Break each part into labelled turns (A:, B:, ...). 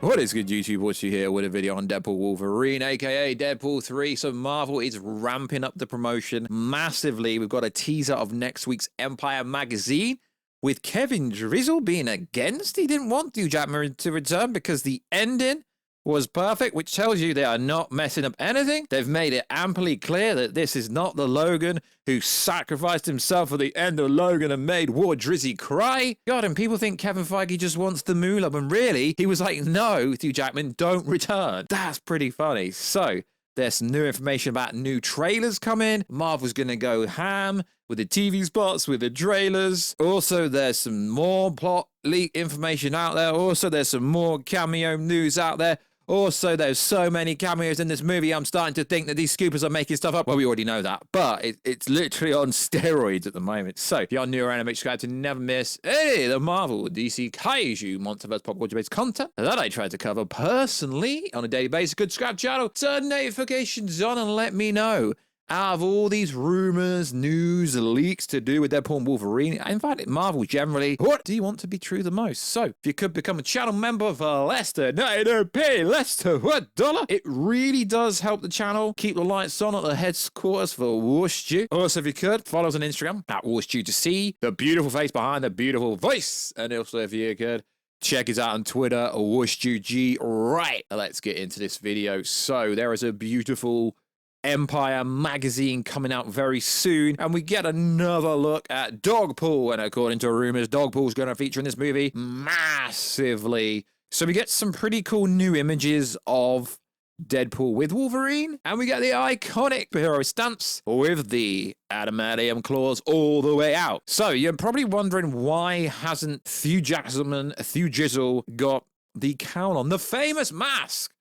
A: What is good, YouTube? Warstu here with a video on Deadpool Wolverine, aka Deadpool 3. So Marvel is ramping up the promotion massively. We've got a teaser of next week's Empire magazine with Kevin Drizzle being against. He didn't want Hugh Jackman to return because the ending was perfect, which tells you they are not messing up anything. They've made it amply clear that this is not the Logan who sacrificed himself at the end of Logan and made War Drizzy cry. God, and people think Kevin Feige just wants the moolah, when really he was like, no, Hugh Jackman, don't return. That's pretty funny. So there's some new information about new trailers coming. Marvel's gonna go ham with the TV spots, with the trailers. Also, there's some more plot leak information out there. Also, there's some more cameo news out there. Also, there's so many cameos in this movie, I'm starting to think that these scoopers are making stuff up. Well, we already know that, but it's literally on steroids at the moment. So, if you're new around, make sure to never miss any of the Marvel, DC, Kaiju, Multiverse, pop culture-based content that I try to cover personally on a daily basis. Good subscribe channel, turn notifications on, and let me know. Out of all these rumors, news, leaks to do with Deadpool and Wolverine, in fact, Marvel generally, what do you want to be true the most? So, if you could become a channel member for less than 90p, less than $1, it really does help the channel keep the lights on at the headquarters for Warstu. Also, if you could, follow us on Instagram at Warstu to see the beautiful face behind the beautiful voice. And also, if you could, check us out on Twitter, WarstuG. Right, let's get into this video. So, there is a beautiful Empire magazine coming out very soon, and we get another look at Dogpool, and according to rumors, Dogpool's going to feature in this movie massively. So we get some pretty cool new images of Deadpool with Wolverine, and we get the iconic hero stance with the adamantium claws all the way out. So you're probably wondering, why hasn't Hugh Jizzle got the cowl on, the famous mask?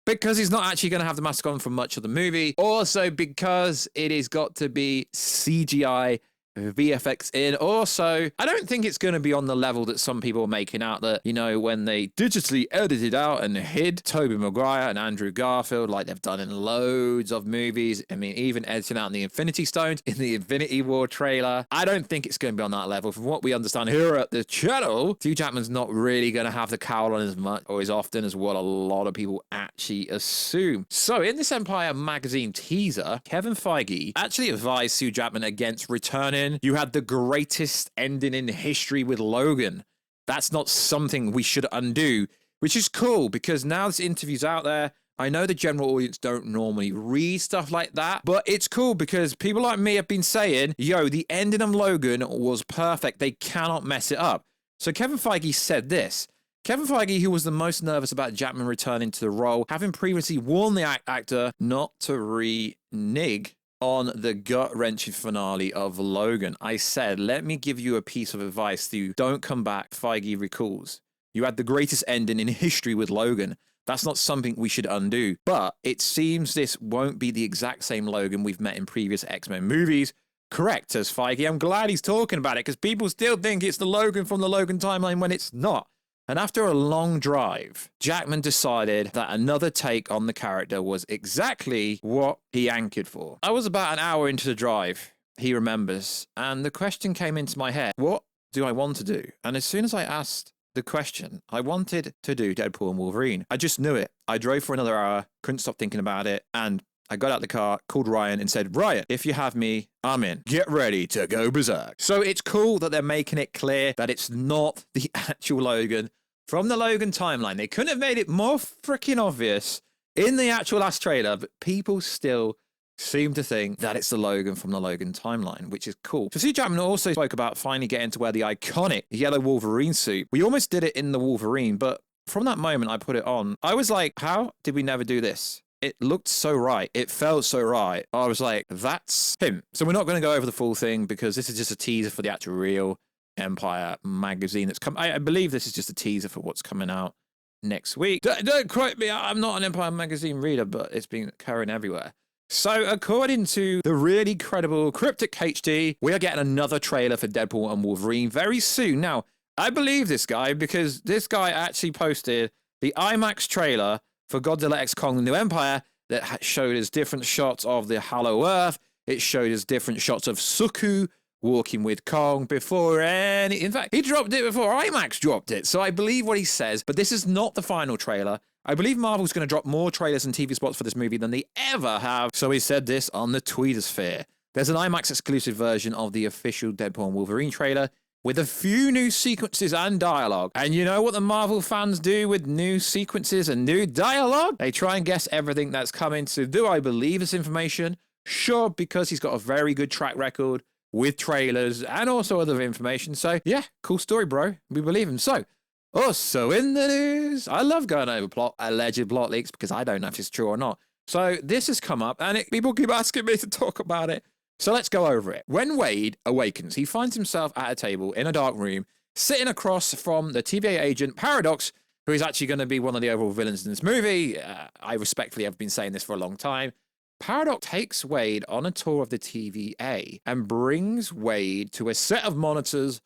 A: Because he's not actually going to have the mask on for much of the movie. Also, because it has got to be CGI VFX in. Also, I don't think it's going to be on the level that some people are making out, that, you know, when they digitally edited out and hid Tobey Maguire and Andrew Garfield like they've done in loads of movies. I mean, even editing out the Infinity Stones in the Infinity War trailer. I don't think it's going to be on that level. From what we understand here at the channel, Hugh Jackman's not really going to have the cowl on as much or as often as what a lot of people actually assume. So in this Empire magazine teaser, Kevin Feige actually advised Hugh Jackman against returning. You had the greatest ending in history with Logan. That's not something we should undo, which is cool, because now this interview's out there. I know the general audience don't normally read stuff like that, but it's cool because people like me have been saying, yo, the ending of Logan was perfect. They cannot mess it up. So Kevin Feige said this. Kevin Feige, who was the most nervous about Jackman returning to the role, having previously warned the actor not to renege on the gut-wrenching finale of Logan. I said, let me give you a piece of advice to you. Don't come back, Feige recalls. You had the greatest ending in history with Logan. That's not something we should undo. But it seems this won't be the exact same Logan we've met in previous X-Men movies. Correct, says Feige. I'm glad he's talking about it, because people still think it's the Logan from the Logan timeline when it's not. And after a long drive, Jackman decided that another take on the character was exactly what he anchored for. I was about an hour into the drive, he remembers, and the question came into my head, what do I want to do? And as soon as I asked the question, I wanted to do Deadpool and Wolverine. I just knew it. I drove for another hour, couldn't stop thinking about it, and I got out the car, called Ryan, and said, Ryan, if you have me, I'm in. Get ready to go berserk. So it's cool that they're making it clear that it's not the actual Logan from the Logan timeline. They couldn't have made it more freaking obvious in the actual last trailer, but people still seem to think that it's the Logan from the Logan timeline, which is cool. So Hugh Jackman also spoke about finally getting to wear the iconic yellow Wolverine suit. We almost did it in the Wolverine, but from that moment I put it on, I was like, how did we never do this? It looked so right. It felt so right. I was like, that's him. So we're not going to go over the full thing, because this is just a teaser for the actual real Empire magazine that's come. I believe this is just a teaser for what's coming out next week. Don't quote me. I'm not an Empire magazine reader, but it's been occurring everywhere. So according to the really credible Cryptic HD, we are getting another trailer for Deadpool and Wolverine very soon. Now, I believe this guy, because this guy actually posted the IMAX trailer for Godzilla X Kong: The New Empire that showed us different shots of the Hollow Earth. It showed us different shots of Suku walking with Kong before any... In fact, he dropped it before IMAX dropped it. So I believe what he says, but this is not the final trailer. I believe Marvel's going to drop more trailers and TV spots for this movie than they ever have. So he said this on the Tweetosphere. There's an IMAX exclusive version of the official Deadpool and Wolverine trailer with a few new sequences and dialogue. And you know what the Marvel fans do with new sequences and new dialogue? They try and guess everything that's coming. So do I believe this information? Sure, because he's got a very good track record with trailers and also other information. So yeah, cool story, bro. We believe him. So also in the news, I love going over alleged plot leaks because I don't know if it's true or not. So this has come up and people keep asking me to talk about it. So let's go over it. When Wade awakens, he finds himself at a table in a dark room, sitting across from the TVA agent Paradox, who is actually going to be one of the overall villains in this movie. I respectfully have been saying this for a long time. Paradox takes Wade on a tour of the TVA and brings Wade to a set of monitors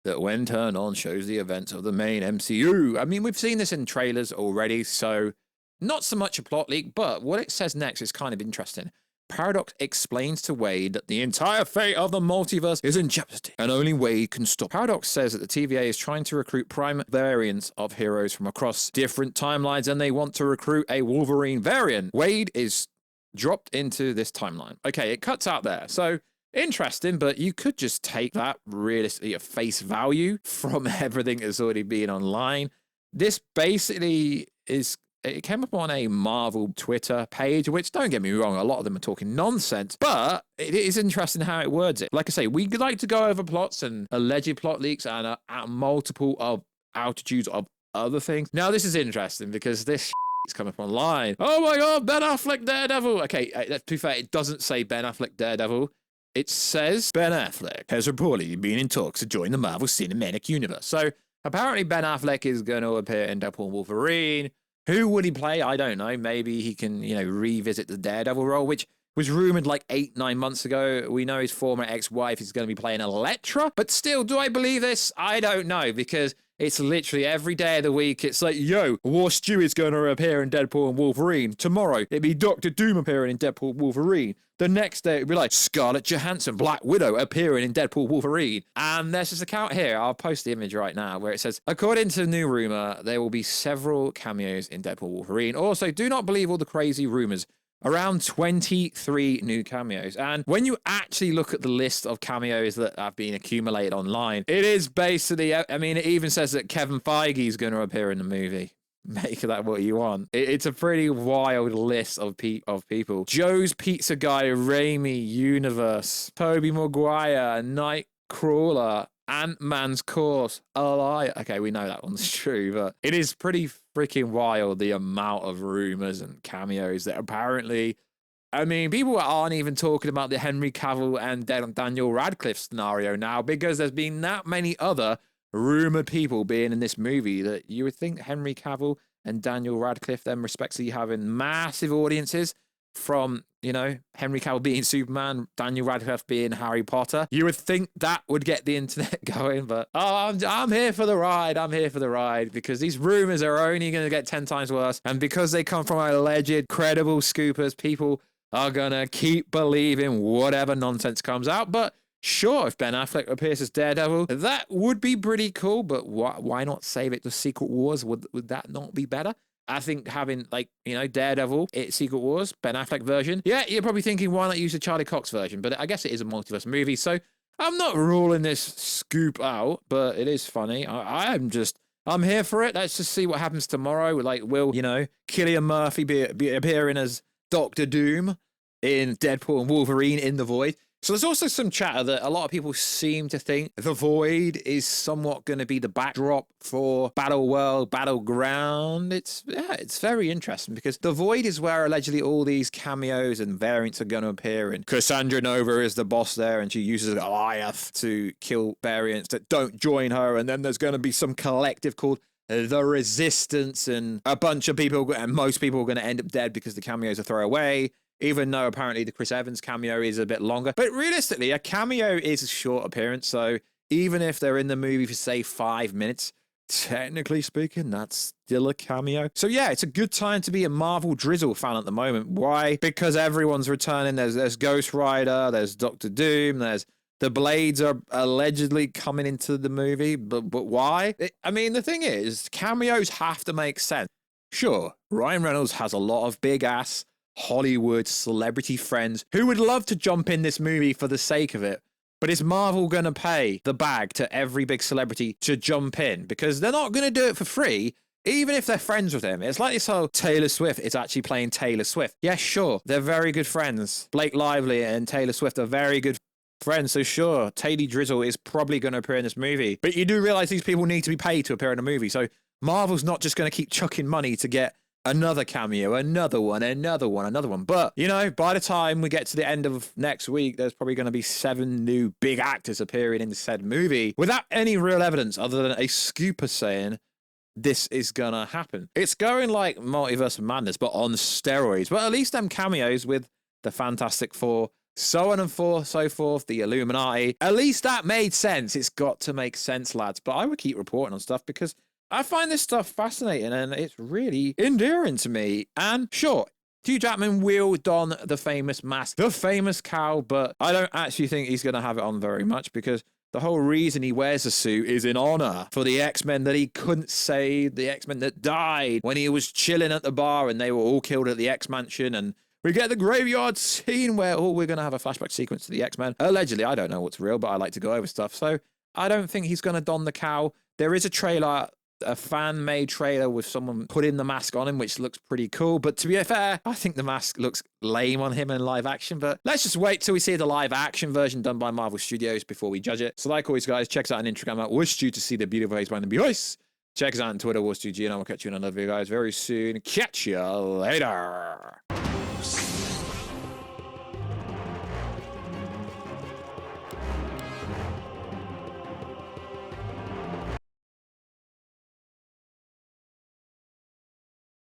A: that, when turned on, shows the events of the main MCU. I mean, we've seen this in trailers already, so not so much a plot leak, but what it says next is kind of interesting. Paradox explains to Wade that the entire fate of the multiverse is in jeopardy, and only Wade can stop. Paradox says that the TVA is trying to recruit prime variants of heroes from across different timelines, and they want to recruit a Wolverine variant. Wade is dropped into this timeline. Okay, it cuts out there. So interesting, but you could just take that realistically at face value from everything that's already been online. This basically is... It came up on a Marvel Twitter page, which, don't get me wrong, a lot of them are talking nonsense, but it is interesting how it words it. Like I say, we like to go over plots and alleged plot leaks and multiple of altitudes of other things. Now, this is interesting because this is coming up online. Oh my God, Ben Affleck Daredevil. Okay, to be fair, it doesn't say Ben Affleck Daredevil. It says Ben Affleck has reportedly been in talks to join the Marvel Cinematic Universe. So apparently Ben Affleck is going to appear in Deadpool and Wolverine. Who would he play? I don't know. Maybe he can, revisit the Daredevil role, which was rumored like 8-9 months ago. We know his former ex-wife is going to be playing Elektra. But still, do I believe this? I don't know, because it's literally every day of the week. It's like, yo, Warstu is going to appear in Deadpool and Wolverine. Tomorrow, it'd be Dr. Doom appearing in Deadpool and Wolverine. The next day, it'd be like Scarlett Johansson, Black Widow, appearing in Deadpool Wolverine. And there's this account here. I'll post the image right now where it says, according to new rumor, there will be several cameos in Deadpool Wolverine. Also, do not believe all the crazy rumors. Around 23 new cameos. And when you actually look at the list of cameos that have been accumulated online, it is basically, I mean, it even says that Kevin Feige is going to appear in the movie. Make of that what you want. It's a pretty wild list of people. Joe's Pizza Guy, Raimi, Universe, Tobey Maguire, Nightcrawler, Ant-Man's Course, Alive. Okay, we know that one's true, but it is pretty freaking wild, the amount of rumors and cameos that apparently... I mean, people aren't even talking about the Henry Cavill and Daniel Radcliffe scenario now, because there's been that many other rumored people being in this movie that you would think Henry Cavill and Daniel Radcliffe, them respectively, having massive audiences from, Henry Cavill being Superman, Daniel Radcliffe being Harry Potter. You would think that would get the internet going, but I'm here for the ride. I'm here for the ride, because these rumors are only going to get 10 times worse. And because they come from alleged credible scoopers, people are going to keep believing whatever nonsense comes out. But sure, if Ben Affleck appears as Daredevil, that would be pretty cool, but why not save it to Secret Wars? Would that not be better? I think having, Daredevil, Secret Wars, Ben Affleck version. Yeah, you're probably thinking, why not use the Charlie Cox version? But I guess it is a multiverse movie, so I'm not ruling this scoop out, but it is funny. I'm here for it. Let's just see what happens tomorrow. Will, Cillian Murphy be appearing as Dr. Doom in Deadpool and Wolverine in The Void? So there's also some chatter that a lot of people seem to think The Void is somewhat going to be the backdrop for Battle World, Battleground. It's very interesting, because The Void is where allegedly all these cameos and variants are going to appear, and Cassandra Nova is the boss there, and she uses Goliath to kill variants that don't join her, and then there's going to be some collective called The Resistance, and a bunch of people, and most people are going to end up dead because the cameos are thrown away. Even though apparently the Chris Evans cameo is a bit longer. But realistically, a cameo is a short appearance. So even if they're in the movie for, say, 5 minutes, technically speaking, that's still a cameo. So yeah, it's a good time to be a Marvel Drizzle fan at the moment. Why? Because everyone's returning. There's Ghost Rider, there's Doctor Doom, there's The blades are allegedly coming into the movie, but why? I mean, the thing is, cameos have to make sense. Sure, Ryan Reynolds has a lot of big-ass Hollywood celebrity friends who would love to jump in this movie for the sake of it. But is Marvel going to pay the bag to every big celebrity to jump in? Because they're not going to do it for free, even if they're friends with him. It's like this whole Taylor Swift is actually playing Taylor Swift. Yeah, sure, they're very good friends. Blake Lively and Taylor Swift are very good friends, so sure, Taylor Drizzle is probably going to appear in this movie. But you do realize these people need to be paid to appear in a movie, so Marvel's not just going to keep chucking money to get another cameo, another one. But, you know, by the time we get to the end of next week, there's probably going to be 7 new big actors appearing in said movie without any real evidence other than a scooper saying this is going to happen. It's going like Multiverse of Madness, but on steroids. But at least them cameos with the Fantastic Four, so on and so forth, the Illuminati, at least that made sense. It's got to make sense, lads. But I would keep reporting on stuff because I find this stuff fascinating and it's really endearing to me. And sure, Hugh Jackman will don the famous mask, the famous cowl, but I don't actually think he's going to have it on very much because the whole reason he wears a suit is in honor for the X-Men that he couldn't save, the X-Men that died when he was chilling at the bar and they were all killed at the X-Mansion. And we get the graveyard scene where, we're going to have a flashback sequence to the X-Men. Allegedly, I don't know what's real, but I like to go over stuff. So I don't think he's going to don the cowl. There is a trailer, a fan-made trailer with someone putting the mask on him, which looks pretty cool. But to be fair, I think the mask looks lame on him in live action. But let's just wait till we see the live action version done by Marvel Studios before we judge it. So like always, guys, check us out on Instagram at Warstu to see the beautiful face behind the voice. Check us out on Twitter, WarstuG, and I will catch you in another video, guys, very soon. Catch you later.